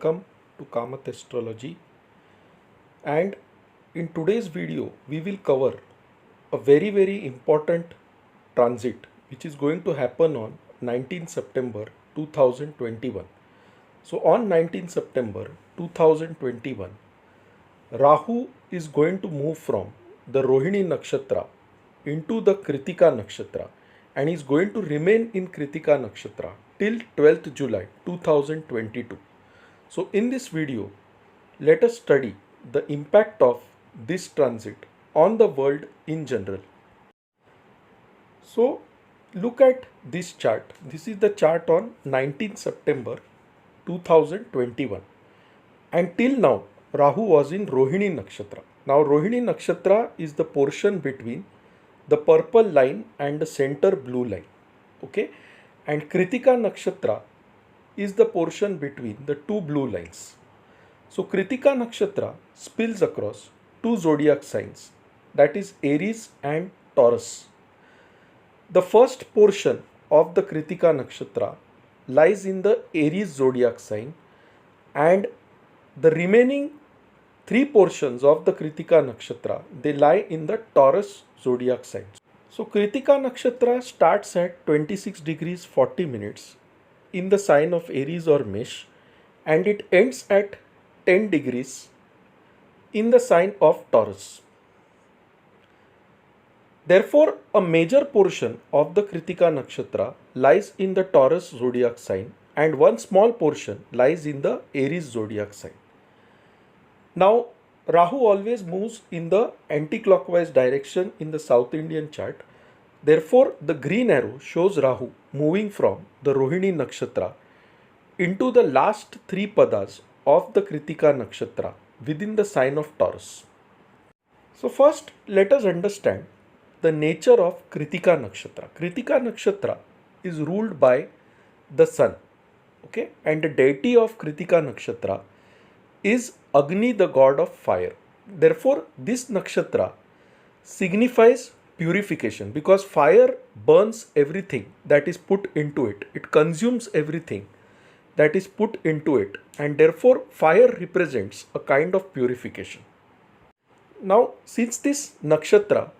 welcome to Kamath Astrology. And in today's video, we will cover a very important transit which is going to happen on 19 September 2021. So, on 19 September 2021, Rahu is going to move from the Rohini Nakshatra into the Kritika Nakshatra and is going to remain in Kritika Nakshatra till 12th July 2022. So, in this video, let us study the impact of this transit on the world in general. So, look at this chart. This is the chart on 19 September 2021. And till now, Rahu was in Rohini Nakshatra. Now, Rohini Nakshatra is the portion between the purple line and the center blue line. Okay, and Kritika Nakshatra is the portion between the two blue lines. So, Kritika Nakshatra spills across two zodiac signs, that is Aries and Taurus. The first portion of the Kritika Nakshatra lies in the Aries zodiac sign, and the remaining three portions of the Kritika Nakshatra, they lie in the Taurus zodiac sign. So Kritika Nakshatra starts at 26 degrees 40 minutes in the sign of Aries or Mesh, and it ends at 10 degrees in the sign of Taurus. Therefore, a major portion of the Kritika Nakshatra lies in the Taurus zodiac sign and one small portion lies in the Aries zodiac sign. Now, Rahu always moves in the anti-clockwise direction in the South Indian chart. Therefore, the green arrow shows Rahu moving from the Rohini Nakshatra into the last three padas of the Kritika Nakshatra within the sign of Taurus. So first, let us understand the nature of Kritika Nakshatra. Kritika Nakshatra is ruled by the sun. Okay, and the deity of Kritika Nakshatra is Agni, the god of fire. Therefore, this nakshatra signifies purification because fire burns everything that is put into it. It consumes everything that is put into it, and therefore fire represents a kind of purification. Now, since this nakshatra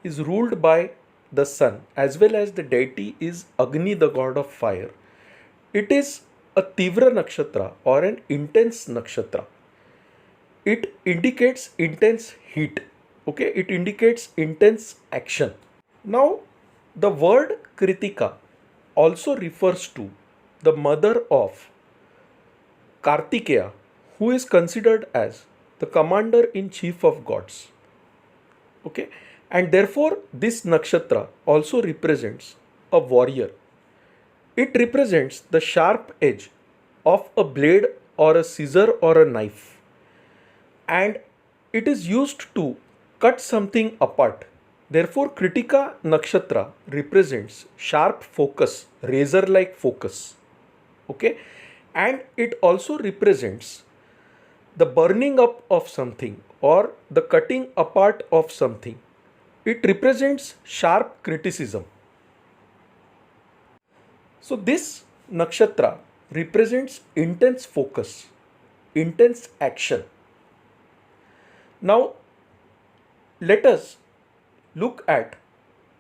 is ruled by the sun as well as the deity is Agni, the god of fire, it is a Tivra nakshatra or an intense nakshatra. It indicates intense heat. Okay, it indicates intense action. Now, the word Kritika also refers to the mother of Kartikeya, who is considered as the commander in chief of gods. Okay, and therefore this nakshatra also represents a warrior. It represents the sharp edge of a blade or a scissor or a knife, and it is used to cut something apart. Therefore, Kritika Nakshatra represents sharp focus, razor like focus. Okay, and it also represents the burning up of something or the cutting apart of something. It represents sharp criticism. So, this nakshatra represents intense focus, intense action. Now, let us look at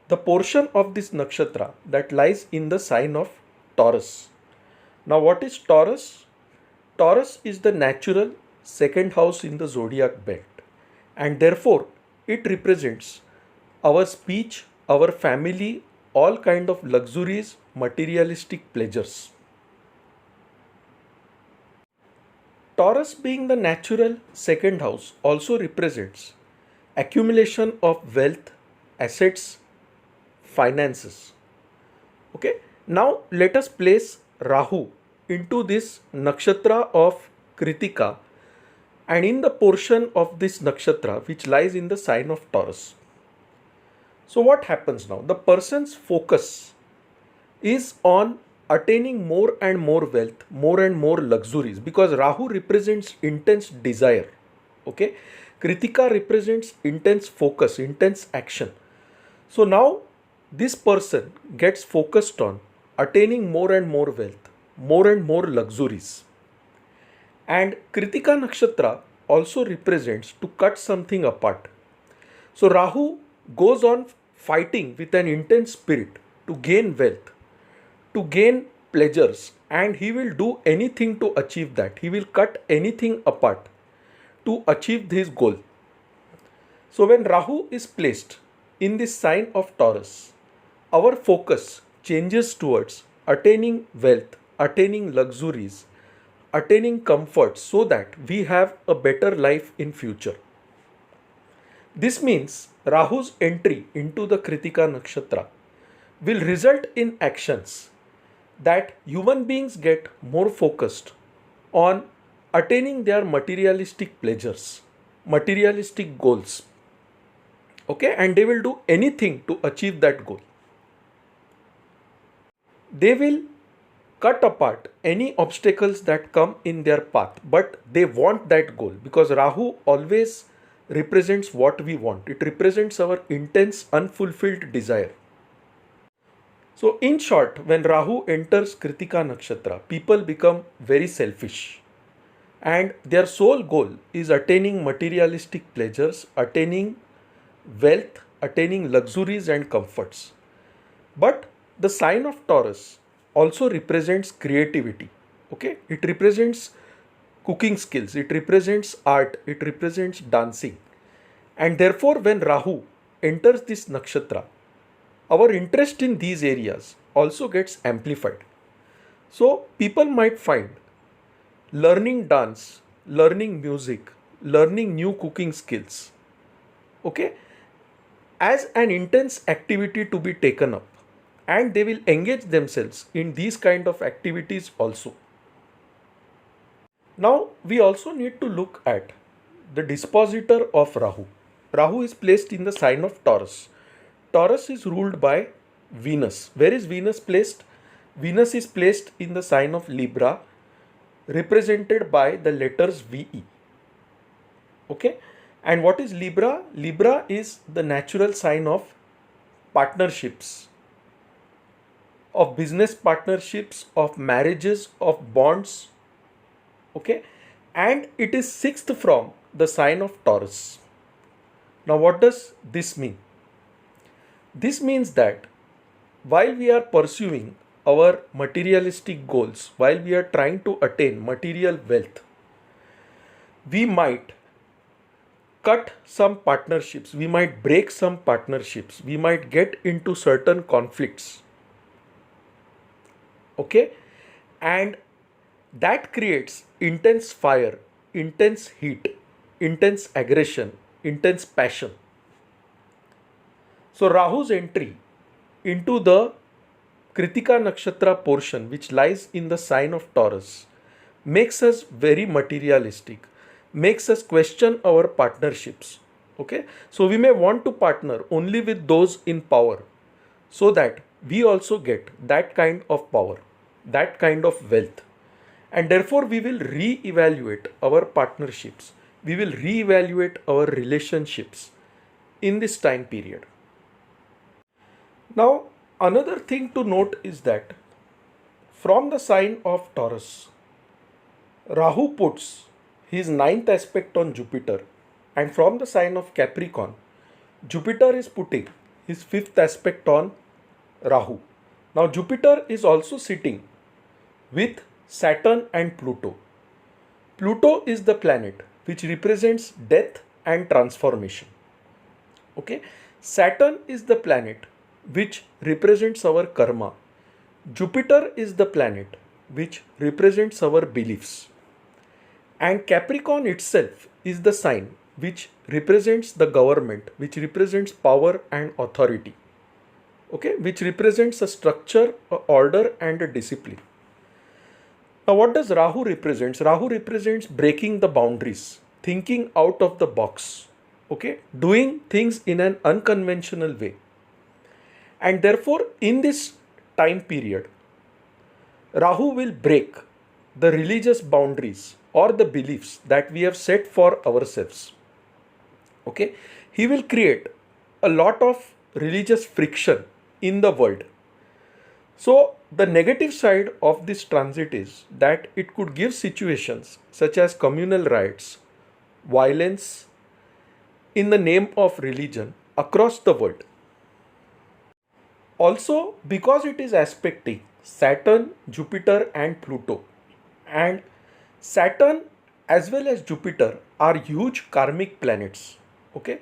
the portion of this nakshatra that lies in the sign of Taurus. Now, what is Taurus? Taurus is the natural second house in the zodiac belt, and therefore it represents our speech, our family, all kind of luxuries, materialistic pleasures. Taurus, being the natural second house, also represents accumulation of wealth, assets, finances. Okay, now let us place Rahu into this nakshatra of Kritika and in the portion of this nakshatra which lies in the sign of Taurus. So what happens now? The person's focus is on attaining more and more wealth, more and more luxuries, because Rahu represents intense desire. Okay, Kritika represents intense focus, intense action. So now this person gets focused on attaining more and more wealth, more and more luxuries. And Kritika Nakshatra also represents to cut something apart. So Rahu goes on fighting with an intense spirit to gain wealth, to gain pleasures, and he will do anything to achieve that. He will cut anything apart to achieve his goal. So when Rahu is placed in the sign of Taurus, our focus changes towards attaining wealth, attaining luxuries, attaining comfort so that we have a better life in future. This means Rahu's entry into the Kritika Nakshatra will result in actions that human beings get more focused on attaining their materialistic pleasures, materialistic goals. Okay, and they will do anything to achieve that goal. They will cut apart any obstacles that come in their path, but they want that goal because Rahu always represents what we want. It represents our intense, unfulfilled desire. So, in short, when Rahu enters Kritika Nakshatra, people become very selfish and their sole goal is attaining materialistic pleasures, attaining wealth, attaining luxuries and comforts. But the sign of Taurus also represents creativity. Okay, it represents cooking skills, it represents art, it represents dancing. And therefore, when Rahu enters this nakshatra, our interest in these areas also gets amplified. So, people might find learning dance, learning music, learning new cooking skills, okay, as an intense activity to be taken up, and they will engage themselves in these kind of activities also. Now, we also need to look at the dispositor of Rahu. Rahu is placed in the sign of Taurus. Taurus is ruled by Venus. Where is Venus placed? Venus is placed in the sign of Libra, represented by the letters VE. Okay? And what is Libra? Libra is the natural sign of partnerships, of business partnerships, of marriages, of bonds. Okay? And it is sixth from the sign of Taurus. Now, what does this mean? This means that while we are pursuing our materialistic goals, while we are trying to attain material wealth, we might cut some partnerships, we might break some partnerships, we might get into certain conflicts. Okay? And that creates intense fire, intense heat, intense aggression, intense passion. So Rahu's entry into the Kritika Nakshatra portion, which lies in the sign of Taurus, makes us very materialistic, makes us question our partnerships. Okay, so we may want to partner only with those in power so that we also get that kind of power, that kind of wealth, and therefore we will re-evaluate our partnerships, we will re-evaluate our relationships in this time period. Now, another thing to note is that from the sign of Taurus, Rahu puts his ninth aspect on Jupiter, and from the sign of Capricorn, Jupiter is putting his fifth aspect on Rahu. Now, Jupiter is also sitting with Saturn and Pluto. Pluto is the planet which represents death and transformation. Okay, Saturn is the planet which represents our karma. Jupiter is the planet which represents our beliefs. And Capricorn itself is the sign which represents the government, which represents power and authority. Okay, which represents a structure, a order, and a discipline. Now, what does Rahu represents? Rahu represents breaking the boundaries, thinking out of the box, okay, doing things in an unconventional way. And therefore, in this time period, Rahu will break the religious boundaries or the beliefs that we have set for ourselves. Okay, he will create a lot of religious friction in the world. So the negative side of this transit is that it could give situations such as communal riots, violence in the name of religion across the world. Also, because it is aspecting Saturn, Jupiter, and Pluto, and Saturn as well as Jupiter are huge karmic planets. Okay,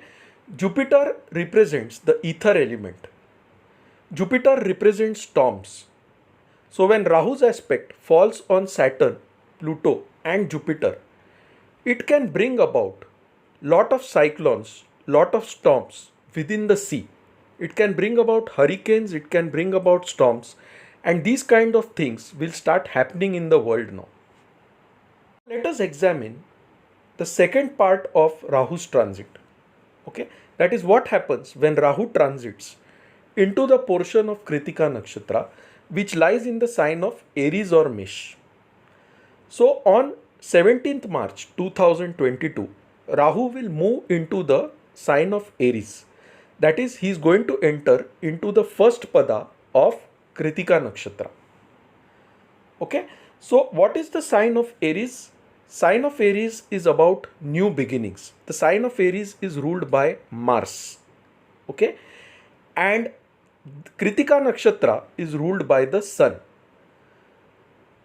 Jupiter represents the ether element. Jupiter represents storms. So when Rahu's aspect falls on Saturn, Pluto, and Jupiter, it can bring about lot of cyclones, lot of storms within the sea. It can bring about hurricanes, it can bring about storms, and these kind of things will start happening in the world now. Let us examine the second part of Rahu's transit. Okay, that is what happens when Rahu transits into the portion of Kritika Nakshatra which lies in the sign of Aries or Mesh. So on 17th March 2022, Rahu will move into the sign of Aries. That is, he is going to enter into the first pada of Kritika Nakshatra. Okay, so what is the sign of Aries? Sign of Aries is about new beginnings. The sign of Aries is ruled by Mars. Okay, and Kritika Nakshatra is ruled by the Sun.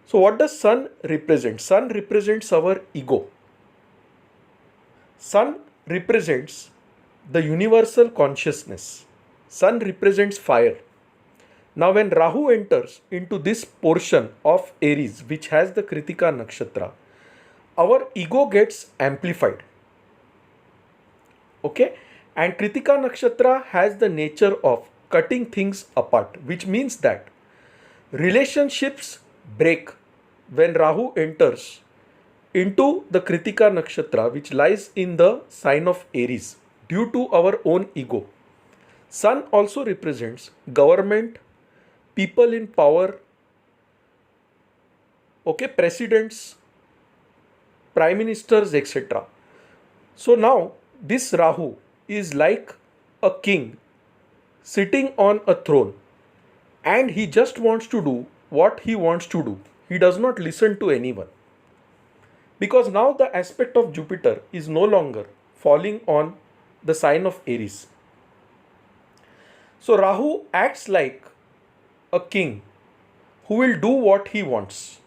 So what does Sun represent? Sun represents our ego. Sun represents the universal consciousness. Sun represents fire. Now when Rahu enters into this portion of Aries which has the Kritika Nakshatra, our ego gets amplified. Okay, and Kritika Nakshatra has the nature of cutting things apart, which means that relationships break when Rahu enters into the Kritika Nakshatra which lies in the sign of Aries due to our own ego. Sun also represents government, people in power, okay, presidents, prime ministers, etc. So now this Rahu is like a king sitting on a throne, and he just wants to do what he wants to do. He does not listen to anyone. Because now the aspect of Jupiter is no longer falling on the sign of Aries. So Rahu acts like a king who will do what he wants,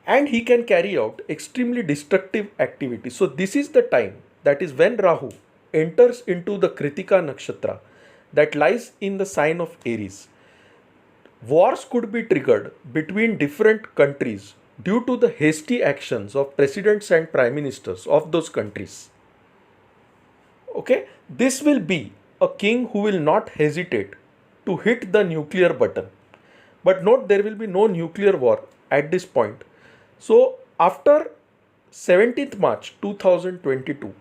and he can carry out extremely destructive activities. So this is the time, that is when Rahu enters into the Kritika Nakshatra that lies in the sign of Aries. Wars could be triggered between different countries due to the hasty actions of presidents and prime ministers of those countries. Okay, this will be a king who will not hesitate to hit the nuclear button. But note, there will be no nuclear war at this point. So after 17th March 2022,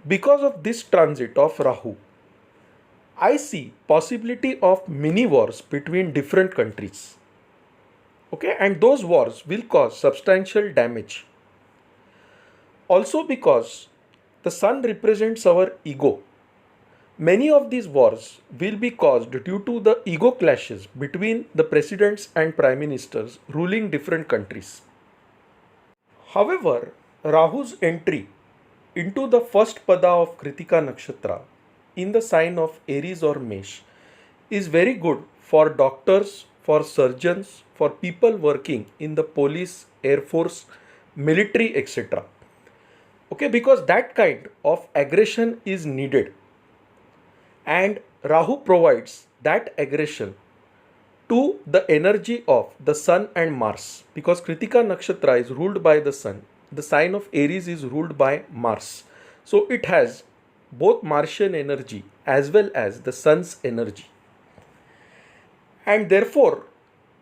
because of this transit of Rahu, I see possibility of mini wars between different countries. Okay, and those wars will cause substantial damage. Also because the Sun represents our ego, many of these wars will be caused due to the ego clashes between the presidents and prime ministers ruling different countries. However, Rahu's entry into the first pada of Kritika Nakshatra in the sign of Aries or Mesh is very good for doctors, for surgeons, for people working in the police, air force, military, etc. Okay, because that kind of aggression is needed, and Rahu provides that aggression to the energy of the Sun and Mars. Because Kritika Nakshatra is ruled by the Sun, the sign of Aries is ruled by Mars. So it has both Martian energy as well as the Sun's energy. And therefore,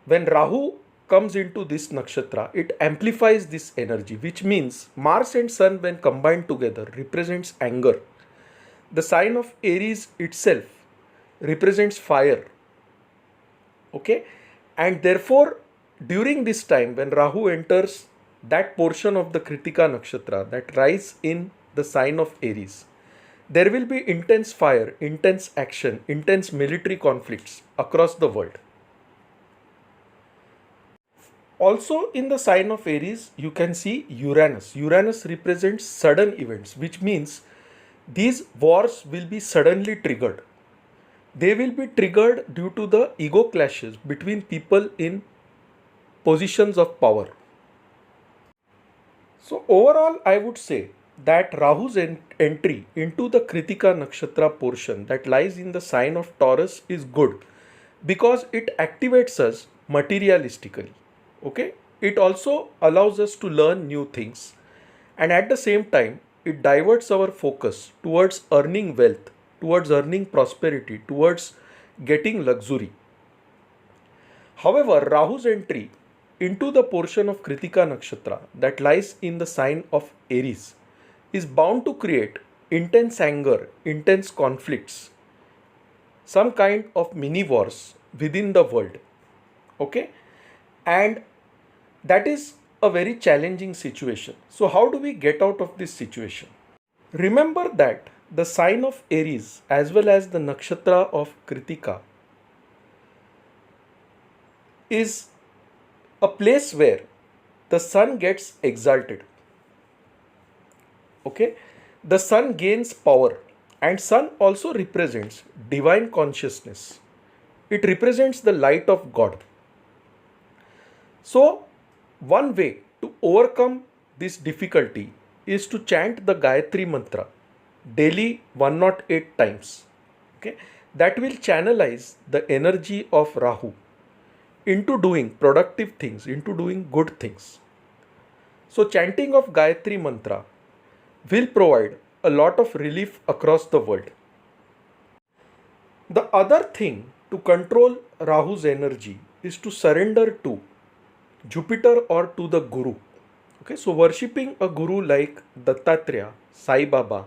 when Rahu comes into this nakshatra, it amplifies this energy, which means Mars and Sun, when combined together, represents anger. The sign of Aries itself represents fire. Okay, and therefore during this time when Rahu enters that portion of the Kritika Nakshatra that lies in the sign of Aries, there will be intense fire, intense action, intense military conflicts across the world. Also in the sign of Aries, you can see Uranus. Uranus represents sudden events, which means these wars will be suddenly triggered. They will be triggered due to the ego clashes between people in positions of power. So overall, I would say that Rahu's entry into the Kritika Nakshatra portion that lies in the sign of Taurus is good because it activates us materialistically. Okay, it also allows us to learn new things, and at the same time, it diverts our focus towards earning wealth, towards earning prosperity, towards getting luxury. However, Rahu's entry into the portion of Kritika Nakshatra that lies in the sign of Aries is bound to create intense anger, intense conflicts, some kind of mini wars within the world. Okay, and that is a very challenging situation. So, how do we get out of this situation? Remember that the sign of Aries as well as the nakshatra of Kritika is a place where the sun gets exalted. Okay, the sun gains power, and sun also represents divine consciousness. It represents the light of God. So, one way to overcome this difficulty is to chant the Gayatri mantra daily 108 times. Okay, that will channelize the energy of Rahu into doing productive things, into doing good things. So, chanting of Gayatri mantra will provide a lot of relief across the world. The other thing to control Rahu's energy is to surrender to Jupiter or to the Guru. Okay, so worshipping a Guru like Dattatreya, Sai Baba,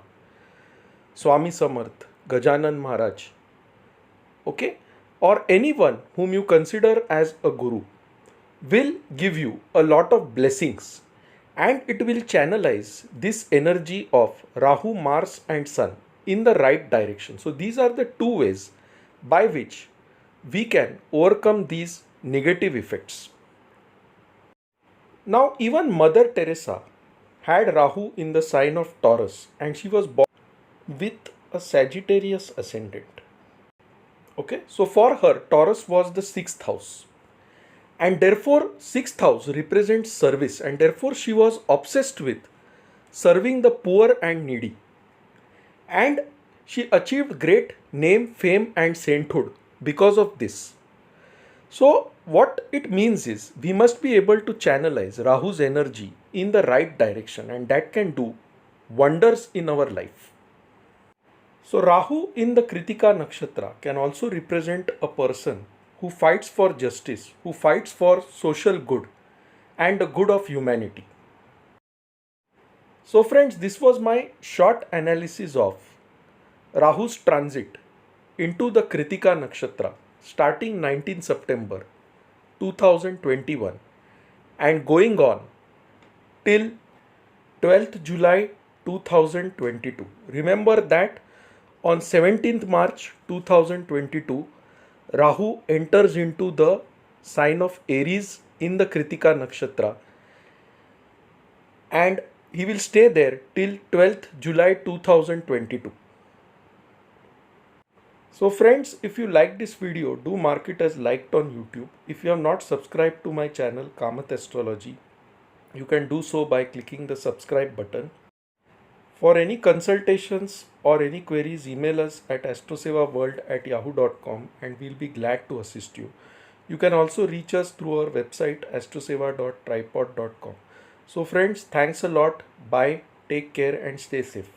Swami Samarth, Gajanan Maharaj, okay, or anyone whom you consider as a Guru will give you a lot of blessings, and it will channelize this energy of Rahu, Mars, and Sun in the right direction. So, these are the two ways by which we can overcome these negative effects. Now, even Mother Teresa had Rahu in the sign of Taurus, and she was born with a Sagittarius ascendant. Okay, so for her, Taurus was the sixth house, and therefore, sixth house represents service, and therefore, she was obsessed with serving the poor and needy. And she achieved great name, fame, and sainthood because of this. So, what it means is we must be able to channelize Rahu's energy in the right direction, and that can do wonders in our life. So, Rahu in the Kritika Nakshatra can also represent a person who fights for justice, who fights for social good and the good of humanity. So, friends, this was my short analysis of Rahu's transit into the Kritika Nakshatra starting 19 September 2021 and going on till 12th July 2022. Remember that on 17th March 2022, Rahu enters into the sign of Aries in the Kritika Nakshatra, and he will stay there till 12th July 2022. So friends, if you like this video, do mark it as liked on YouTube. If you have not subscribed to my channel Kamath Astrology, you can do so by clicking the subscribe button. For any consultations or any queries, email us at astrosevaworld@yahoo.com and we'll be glad to assist you. You can also reach us through our website astroseva.tripod.com. So friends, thanks a lot. Bye. Take care and stay safe.